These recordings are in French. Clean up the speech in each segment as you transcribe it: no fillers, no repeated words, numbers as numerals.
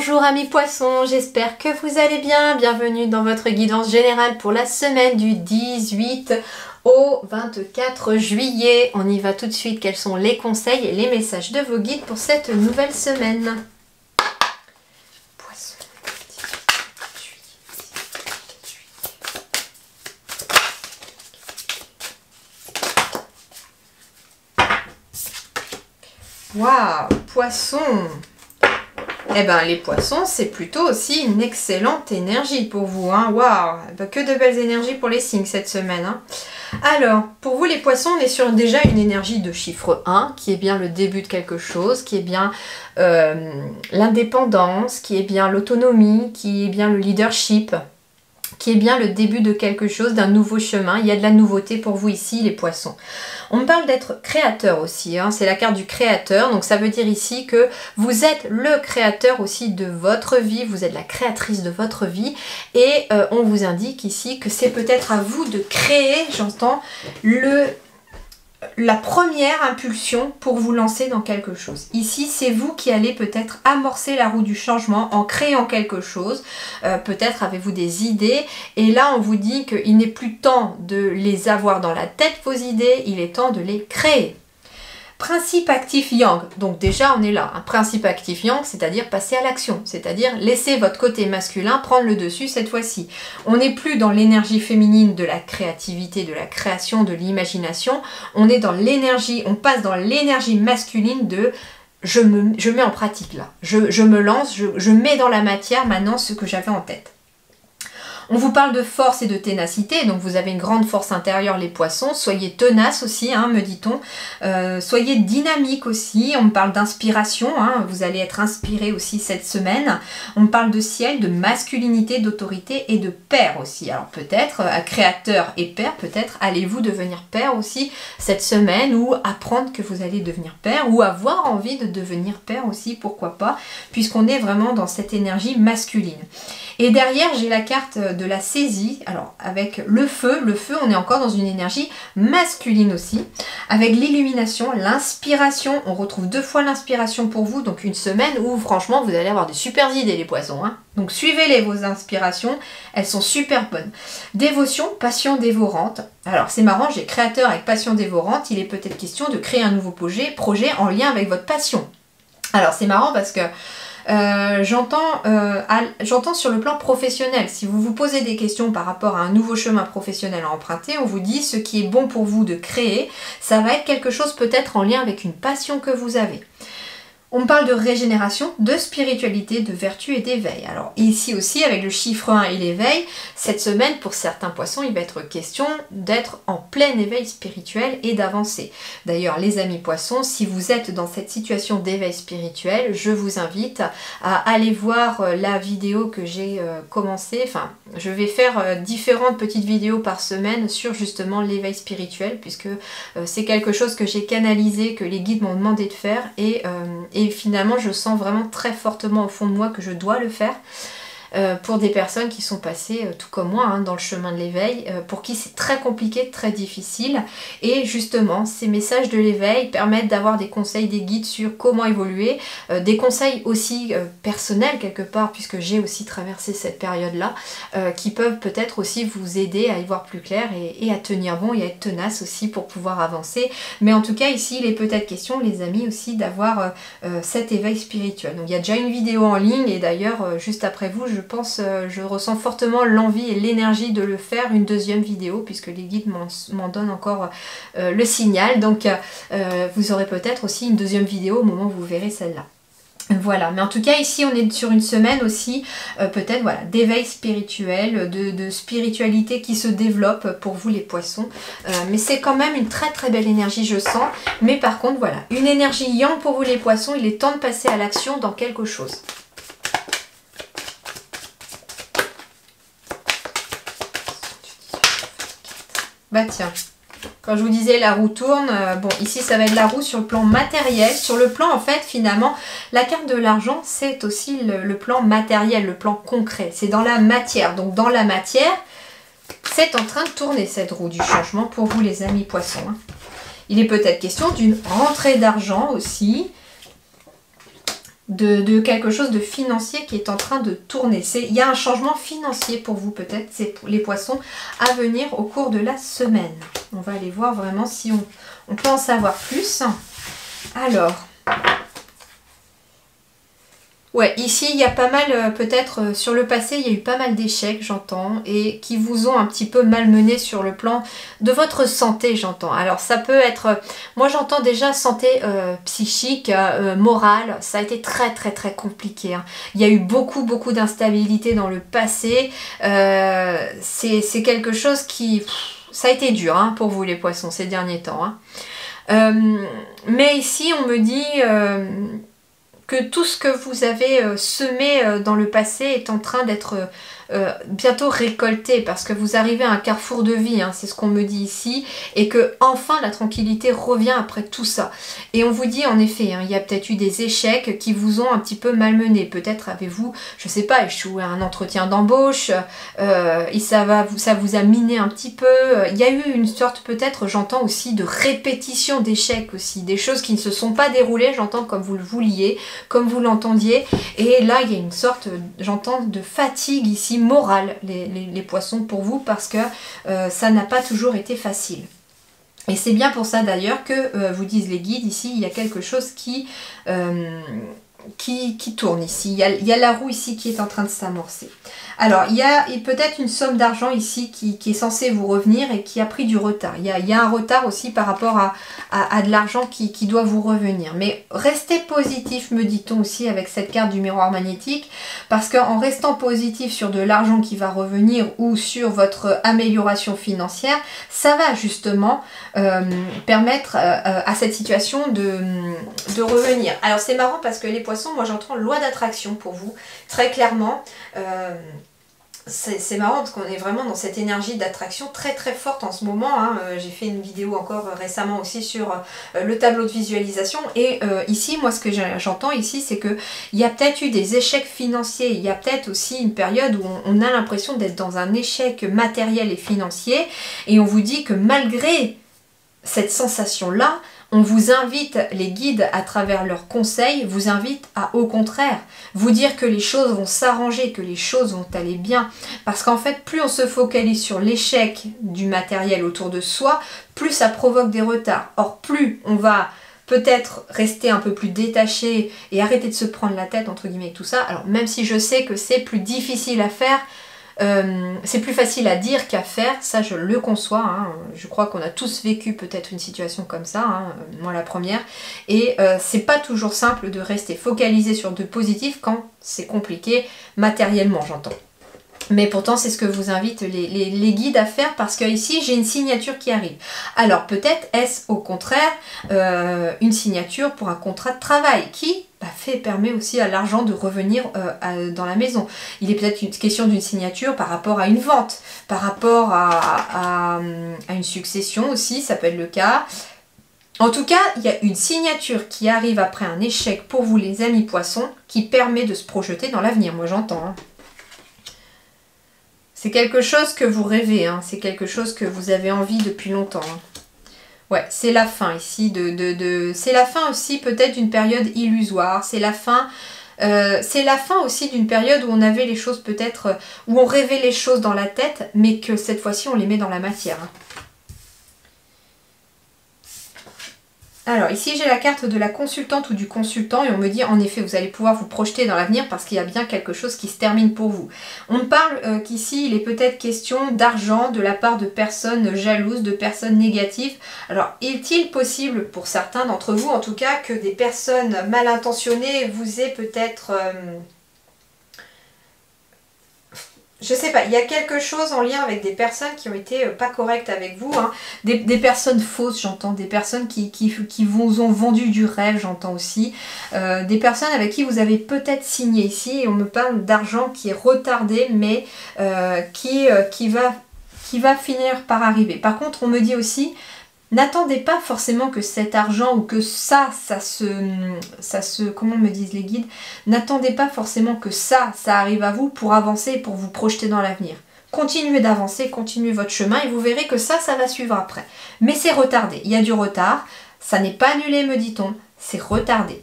Bonjour amis poissons, j'espère que vous allez bien. Bienvenue dans votre guidance générale pour la semaine du 18 au 24 juillet. On y va tout de suite. Quels sont les conseils et les messages de vos guides pour cette nouvelle semaine? Poisson, 18 juillet. Waouh, poisson! Eh bien, les poissons, c'est plutôt aussi une excellente énergie pour vous. Hein. Waouh, que de belles énergies pour les signes cette semaine. Hein. Alors, pour vous les poissons, on est sur déjà une énergie de chiffre 1, qui est bien le début de quelque chose, qui est bien l'indépendance, qui est bien l'autonomie, qui est bien le leadership, qui est bien le début de quelque chose, d'un nouveau chemin. Il y a de la nouveauté pour vous ici, les poissons. On me parle d'être créateur aussi, hein. C'est la carte du créateur, donc ça veut dire ici que vous êtes le créateur aussi de votre vie, vous êtes la créatrice de votre vie, et on vous indique ici que c'est peut-être à vous de créer, j'entends, la première impulsion pour vous lancer dans quelque chose. Ici, c'est vous qui allez peut-être amorcer la roue du changement en créant quelque chose. Peut-être avez-vous des idées. Et là, on vous dit qu'il n'est plus temps de les avoir dans la tête, vos idées. Il est temps de les créer. Principe actif yang, donc déjà on est là, un principe actif yang, c'est-à-dire passer à l'action, c'est-à-dire laisser votre côté masculin prendre le dessus cette fois-ci. On n'est plus dans l'énergie féminine de la créativité, de la création, de l'imagination, on est dans l'énergie, on passe dans l'énergie masculine de je mets en pratique là, je me lance, je mets dans la matière maintenant ce que j'avais en tête. On vous parle de force et de ténacité, donc vous avez une grande force intérieure les poissons, soyez tenaces aussi, hein, me dit-on, soyez dynamiques aussi, on me parle d'inspiration, hein, vous allez être inspiré aussi cette semaine, on me parle de ciel, de masculinité, d'autorité et de père aussi, alors peut-être, créateur et père, peut-être allez-vous devenir père aussi cette semaine ou apprendre que vous allez devenir père ou avoir envie de devenir père aussi, pourquoi pas, puisqu'on est vraiment dans cette énergie masculine. Et derrière, j'ai la carte de la saisie, alors avec le feu, on est encore dans une énergie masculine aussi, avec l'illumination, l'inspiration, on retrouve 2 fois l'inspiration pour vous, donc une semaine où franchement vous allez avoir des super idées les poissons, hein. Donc suivez-les vos inspirations, elles sont super bonnes. Dévotion, passion dévorante, alors c'est marrant, j'ai créateur avec passion dévorante, il est peut-être question de créer un nouveau projet en lien avec votre passion. Alors c'est marrant parce que j'entends sur le plan professionnel, si vous vous posez des questions par rapport à un nouveau chemin professionnel à emprunter, on vous dit ce qui est bon pour vous de créer, ça va être quelque chose peut-être en lien avec une passion que vous avez. On parle de régénération, de spiritualité, de vertu et d'éveil. Alors ici aussi avec le chiffre 1 et l'éveil, cette semaine pour certains poissons il va être question d'être en plein éveil spirituel et d'avancer. D'ailleurs les amis poissons, si vous êtes dans cette situation d'éveil spirituel, je vous invite à aller voir la vidéo que j'ai commencé. Enfin je vais faire différentes petites vidéos par semaine sur justement l'éveil spirituel puisque c'est quelque chose que j'ai canalisé, que les guides m'ont demandé de faire et finalement je sens vraiment très fortement au fond de moi que je dois le faire pour des personnes qui sont passées tout comme moi hein, dans le chemin de l'éveil, pour qui c'est très compliqué, très difficile, et justement ces messages de l'éveil permettent d'avoir des conseils, des guides sur comment évoluer, des conseils aussi personnels quelque part puisque j'ai aussi traversé cette période là, qui peuvent peut-être aussi vous aider à y voir plus clair et à tenir bon et à être tenace aussi pour pouvoir avancer. Mais en tout cas ici il est peut-être question les amis aussi d'avoir cet éveil spirituel. Donc il y a déjà une vidéo en ligne et d'ailleurs juste après vous je ressens fortement l'envie et l'énergie de le faire, une deuxième vidéo, puisque les guides m'en donnent encore le signal. Donc vous aurez peut-être aussi une deuxième vidéo au moment où vous verrez celle-là. Voilà, mais en tout cas ici on est sur une semaine aussi peut-être voilà, d'éveil spirituel, de spiritualité qui se développe pour vous les poissons, mais c'est quand même une très très belle énergie je sens, mais par contre voilà, une énergie yang pour vous les poissons, il est temps de passer à l'action dans quelque chose. Bah tiens, quand je vous disais la roue tourne, bon ici ça va être la roue sur le plan matériel, sur le plan en fait finalement la carte de l'argent c'est aussi le plan matériel, le plan concret, c'est dans la matière, donc dans la matière c'est en train de tourner cette roue du changement pour vous les amis poissons. Hein. Il est peut-être question d'une rentrée d'argent aussi, de quelque chose de financier qui est en train de tourner. Il y a un changement financier pour vous peut-être, c'est les poissons, à venir au cours de la semaine. On va aller voir vraiment si on peut en savoir plus. Alors, ouais, ici il y a pas mal, peut-être sur le passé, il y a eu pas mal d'échecs, j'entends, et qui vous ont un petit peu malmené sur le plan de votre santé, j'entends. Alors ça peut être, moi j'entends déjà santé psychique, morale, ça a été très très très compliqué. Hein. Il y a eu beaucoup d'instabilité dans le passé, c'est quelque chose qui, ça a été dur hein, pour vous les poissons ces derniers temps. Hein. Mais ici on me dit que tout ce que vous avez semé dans le passé est en train d'être bientôt récolté parce que vous arrivez à un carrefour de vie, hein, c'est ce qu'on me dit ici, et que enfin la tranquillité revient après tout ça. Et on vous dit en effet, hein, il y a peut-être eu des échecs qui vous ont un petit peu malmené. Peut-être avez-vous, je sais pas, échoué à un entretien d'embauche, et ça vous a miné un petit peu. Il y a eu une sorte peut-être, j'entends aussi, de répétition d'échecs aussi, des choses qui ne se sont pas déroulées, j'entends comme vous le vouliez, comme vous l'entendiez, et là il y a une sorte, j'entends, de fatigue ici morale, les poissons pour vous, parce que ça n'a pas toujours été facile. Et c'est bien pour ça d'ailleurs que vous disent les guides, ici il y a quelque chose qui tourne ici, il y a la roue ici qui est en train de s'amorcer. Alors il y a peut-être une somme d'argent ici qui est censée vous revenir et qui a pris du retard. Il y a un retard aussi par rapport à de l'argent qui doit vous revenir. Mais restez positif, me dit-on aussi avec cette carte du miroir magnétique, parce qu'en restant positif sur de l'argent qui va revenir ou sur votre amélioration financière, ça va justement permettre à cette situation de revenir. Alors c'est marrant parce que les poissons, moi j'entends loi d'attraction pour vous, très clairement. C'est marrant parce qu'on est vraiment dans cette énergie d'attraction très très forte en ce moment. Hein. J'ai fait une vidéo encore récemment aussi sur le tableau de visualisation. Et ici, moi ce que j'entends ici, c'est qu'il y a peut-être eu des échecs financiers. Il y a peut-être aussi une période où on a l'impression d'être dans un échec matériel et financier. Et on vous dit que malgré cette sensation-là, on vous invite, les guides à travers leurs conseils, vous invitent à au contraire vous dire que les choses vont s'arranger, que les choses vont aller bien. Parce qu'en fait, plus on se focalise sur l'échec du matériel autour de soi, plus ça provoque des retards. Or, plus on va peut-être rester un peu plus détaché et arrêter de se prendre la tête, entre guillemets, tout ça. Alors, même si je sais que c'est plus difficile à faire, c'est plus facile à dire qu'à faire, ça je le conçois, hein. Je crois qu'on a tous vécu peut-être une situation comme ça, hein, moi la première, et c'est pas toujours simple de rester focalisé sur de positif quand c'est compliqué matériellement, j'entends. Mais pourtant, c'est ce que vous invitent les guides à faire parce que ici, j'ai une signature qui arrive. Alors, peut-être est-ce au contraire une signature pour un contrat de travail qui permet aussi à l'argent de revenir dans la maison. Il est peut-être une question d'une signature par rapport à une vente, par rapport à une succession aussi, ça peut être le cas. En tout cas, il y a une signature qui arrive après un échec pour vous les amis poissons qui permet de se projeter dans l'avenir. Moi, j'entends, hein. C'est quelque chose que vous rêvez, hein. C'est quelque chose que vous avez envie depuis longtemps. Hein. Ouais, c'est la fin ici, c'est la fin aussi peut-être d'une période illusoire, c'est la fin aussi d'une période où on avait les choses peut-être, où on rêvait les choses dans la tête, mais que cette fois-ci on les met dans la matière. Hein. Alors ici j'ai la carte de la consultante ou du consultant et on me dit en effet vous allez pouvoir vous projeter dans l'avenir parce qu'il y a bien quelque chose qui se termine pour vous. On me parle qu'ici il est peut-être question d'argent de la part de personnes jalouses, de personnes négatives. Alors est-il possible pour certains d'entre vous en tout cas que des personnes mal intentionnées vous aient peut-être... je sais pas, il y a quelque chose en lien avec des personnes qui ont été pas correctes avec vous, hein. Des personnes fausses, j'entends, des personnes qui vous ont vendu du rêve, j'entends aussi, des personnes avec qui vous avez peut-être signé ici, et on me parle d'argent qui est retardé, mais qui va finir par arriver. Par contre, on me dit aussi, n'attendez pas forcément que cet argent ou que ça se, comment me disent les guides, n'attendez pas forcément que ça arrive à vous pour avancer et pour vous projeter dans l'avenir. Continuez d'avancer, continuez votre chemin et vous verrez que ça va suivre après. Mais c'est retardé, il y a du retard, ça n'est pas annulé me dit-on, c'est retardé.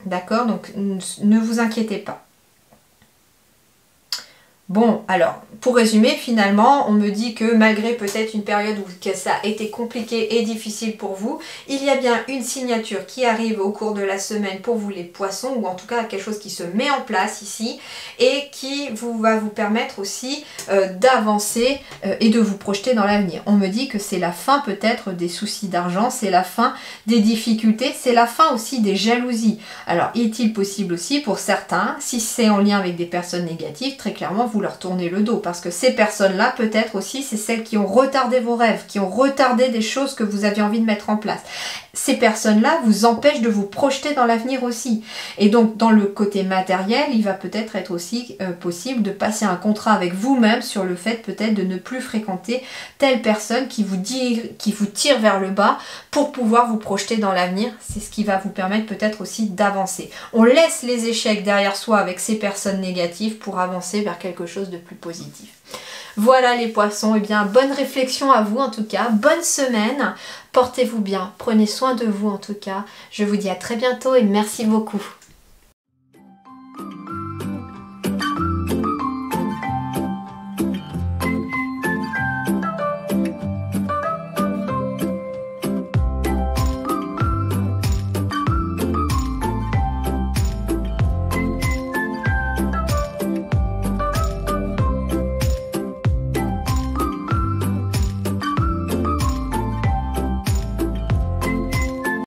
D'accord? Donc ne vous inquiétez pas. Bon, alors, pour résumer, finalement, on me dit que malgré peut-être une période où que ça a été compliqué et difficile pour vous, il y a bien une signature qui arrive au cours de la semaine pour vous les poissons, ou en tout cas quelque chose qui se met en place ici, et qui va vous permettre aussi d'avancer et de vous projeter dans l'avenir. On me dit que c'est la fin peut-être des soucis d'argent, c'est la fin des difficultés, c'est la fin aussi des jalousies. Alors, est-il possible aussi pour certains, si c'est en lien avec des personnes négatives, très clairement, vous leur tournez le dos, parce que ces personnes-là, peut-être aussi, c'est celles qui ont retardé vos rêves, qui ont retardé des choses que vous aviez envie de mettre en place. Ces personnes-là vous empêchent de vous projeter dans l'avenir aussi. Et donc, dans le côté matériel, il va peut-être être aussi possible de passer un contrat avec vous-même sur le fait peut-être de ne plus fréquenter telle personne qui vous tire vers le bas pour pouvoir vous projeter dans l'avenir. C'est ce qui va vous permettre peut-être aussi d'avancer. On laisse les échecs derrière soi avec ces personnes négatives pour avancer vers quelque chose de plus positif. Voilà les poissons, et bien bonne réflexion à vous en tout cas, bonne semaine, portez-vous bien, prenez soin de vous en tout cas, je vous dis à très bientôt et merci beaucoup.